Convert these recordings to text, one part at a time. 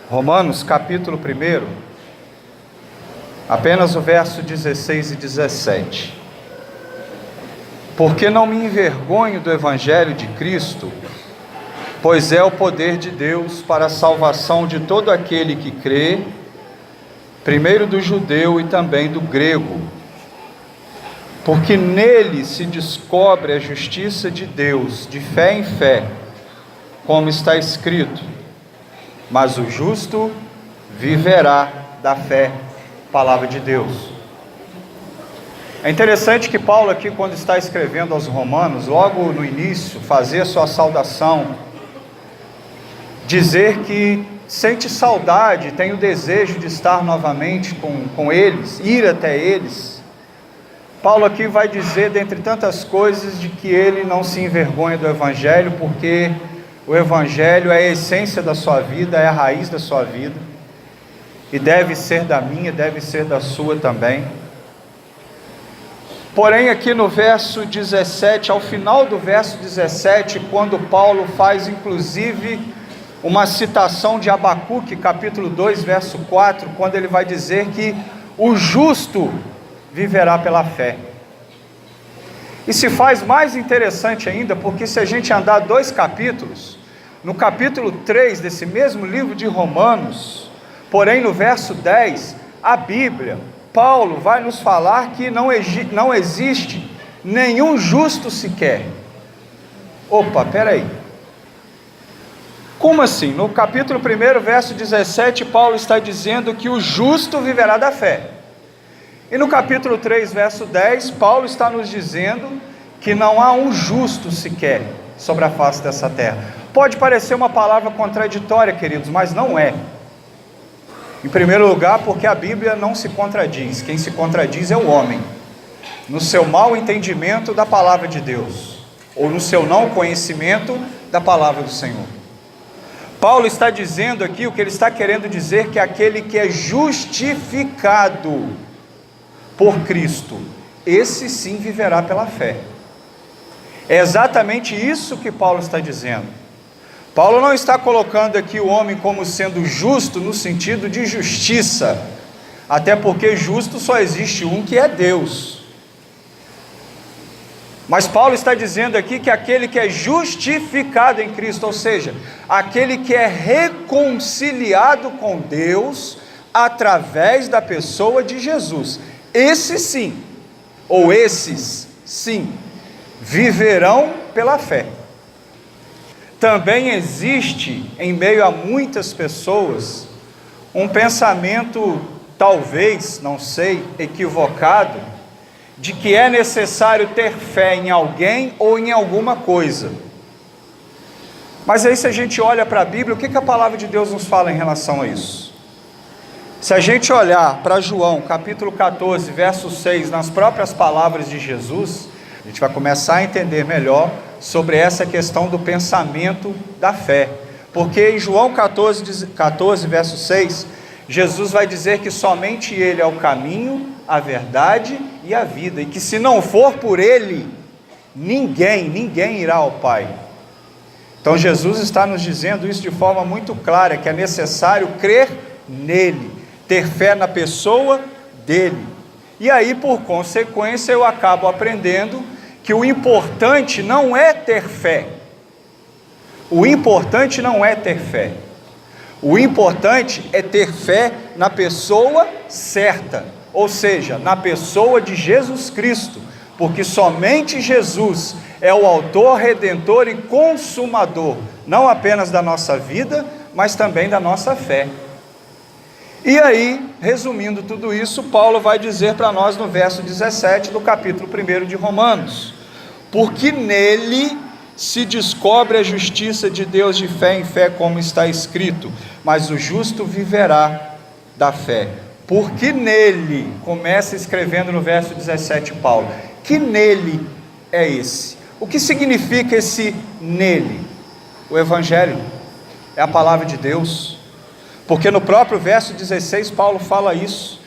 Romanos capítulo 1, apenas o verso 16 e 17. Porque não me envergonho do Evangelho de Cristo, pois é o poder de Deus para a salvação de todo aquele que crê, primeiro do judeu e também do grego. Porque nele se descobre a justiça de Deus, de fé em fé, como está escrito: mas o justo viverá da fé. Palavra de Deus. É interessante que Paulo aqui, quando está escrevendo aos Romanos, logo no início, fazer a sua saudação, dizer que sente saudade, tem o desejo de estar novamente com eles, ir até eles. Paulo aqui vai dizer, dentre tantas coisas, de que ele não se envergonha do Evangelho, porque o Evangelho é a essência da sua vida, é a raiz da sua vida, e deve ser da minha, deve ser da sua também. Porém, aqui no verso 17, ao final do verso 17, quando Paulo faz inclusive uma citação de Abacuque, capítulo 2, verso 4, quando ele vai dizer que o justo viverá pela fé. E se faz mais interessante ainda, porque se a gente andar 2 capítulos, no capítulo 3 desse mesmo livro de Romanos, porém no verso 10, a Bíblia, Paulo vai nos falar que não existe nenhum justo sequer. Opa, peraí. Como assim? No capítulo 1, verso 17, Paulo está dizendo que o justo viverá da fé. E no capítulo 3, verso 10, Paulo está nos dizendo que não há um justo sequer sobre a face dessa terra. Pode parecer uma palavra contraditória, queridos, mas não é. Em primeiro lugar, porque a Bíblia não se contradiz. Quem se contradiz é o homem, no seu mau entendimento da palavra de Deus, ou no seu não conhecimento da palavra do Senhor. Paulo está dizendo aqui, o que ele está querendo dizer, que aquele que é justificado por Cristo, esse sim viverá pela fé. É exatamente isso que Paulo está dizendo. Paulo não está colocando aqui o homem como sendo justo no sentido de justiça, até porque justo só existe um, que é Deus. Mas Paulo está dizendo aqui que aquele que é justificado em Cristo, ou seja, aquele que é reconciliado com Deus através da pessoa de Jesus, esse sim, ou esses sim, viverão pela fé. Também existe, em meio a muitas pessoas, um pensamento, talvez, não sei, equivocado, de que é necessário ter fé em alguém ou em alguma coisa. Mas aí, se a gente olha para a Bíblia, o que a palavra de Deus nos fala em relação a isso? Se a gente olhar para João, capítulo 14, verso 6, nas próprias palavras de Jesus, a gente vai começar a entender melhor sobre essa questão do pensamento da fé. Porque em João 14, verso 6, Jesus vai dizer que somente Ele é o caminho, a verdade e a vida, e que se não for por Ele, ninguém irá ao Pai. Então Jesus está nos dizendo isso de forma muito clara, que é necessário crer nele, ter fé na pessoa dele. E aí, por consequência, eu acabo aprendendo que o importante não é ter fé. O importante não é ter fé. O importante é ter fé na pessoa certa, ou seja, na pessoa de Jesus Cristo, porque somente Jesus é o autor, redentor e consumador, não apenas da nossa vida, mas também da nossa fé. E aí, resumindo tudo isso, Paulo vai dizer para nós no verso 17 do capítulo 1 de Romanos: porque nele se descobre a justiça de Deus de fé em fé, como está escrito, mas o justo viverá da fé. Porque nele, começa escrevendo no verso 17 Paulo, que nele é esse? O que significa esse nele? O Evangelho, é a palavra de Deus. Porque no próprio verso 16 Paulo fala isso,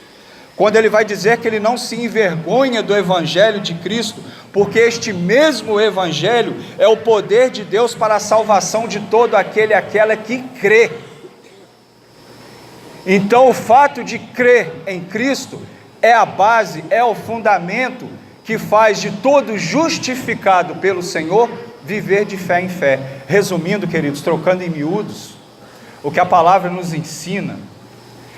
quando ele vai dizer que ele não se envergonha do Evangelho de Cristo, porque este mesmo Evangelho é o poder de Deus para a salvação de todo aquele e aquela que crê. Então o fato de crer em Cristo é a base, é o fundamento que faz de todo justificado pelo Senhor viver de fé em fé. Resumindo, queridos, trocando em miúdos, o que a palavra nos ensina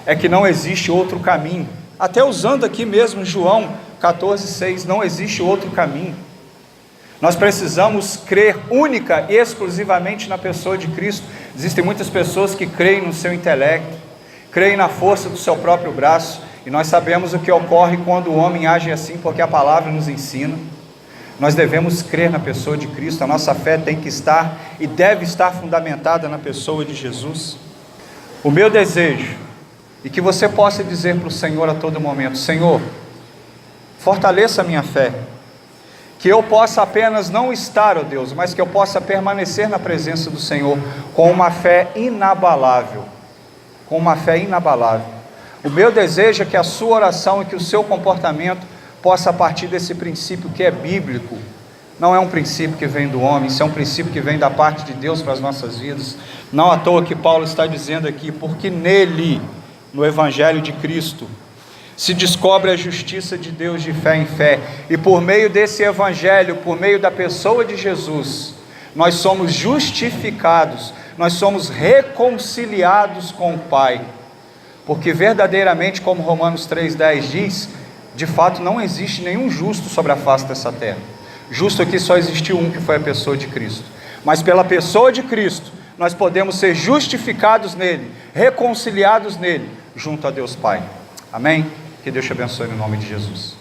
é que não existe outro caminho. Até usando aqui mesmo João 14,6, não existe outro caminho. Nós precisamos crer única e exclusivamente na pessoa de Cristo. Existem muitas pessoas que creem no seu intelecto, creem na força do seu próprio braço, e nós sabemos o que ocorre quando o homem age assim, porque a palavra nos ensina. Nós devemos crer na pessoa de Cristo, a nossa fé tem que estar e deve estar fundamentada na pessoa de Jesus. O meu desejo, e que você possa dizer para o Senhor a todo momento: Senhor, fortaleça a minha fé, que eu possa apenas não estar, ó Deus, mas que eu possa permanecer na presença do Senhor com uma fé inabalável, com uma fé inabalável. O meu desejo é que a sua oração e que o seu comportamento possa partir desse princípio que é bíblico. Não é um princípio que vem do homem, isso é um princípio que vem da parte de Deus para as nossas vidas. Não à toa que Paulo está dizendo aqui, porque nele, no Evangelho de Cristo, se descobre a justiça de Deus de fé em fé, e por meio desse Evangelho, por meio da pessoa de Jesus, nós somos justificados, nós somos reconciliados com o Pai, porque verdadeiramente, como Romanos 3,10 diz, de fato não existe nenhum justo sobre a face dessa terra. Justo aqui só existiu um, que foi a pessoa de Cristo, mas pela pessoa de Cristo, nós podemos ser justificados nele, reconciliados nele, junto a Deus Pai. Amém? Que Deus te abençoe no nome de Jesus.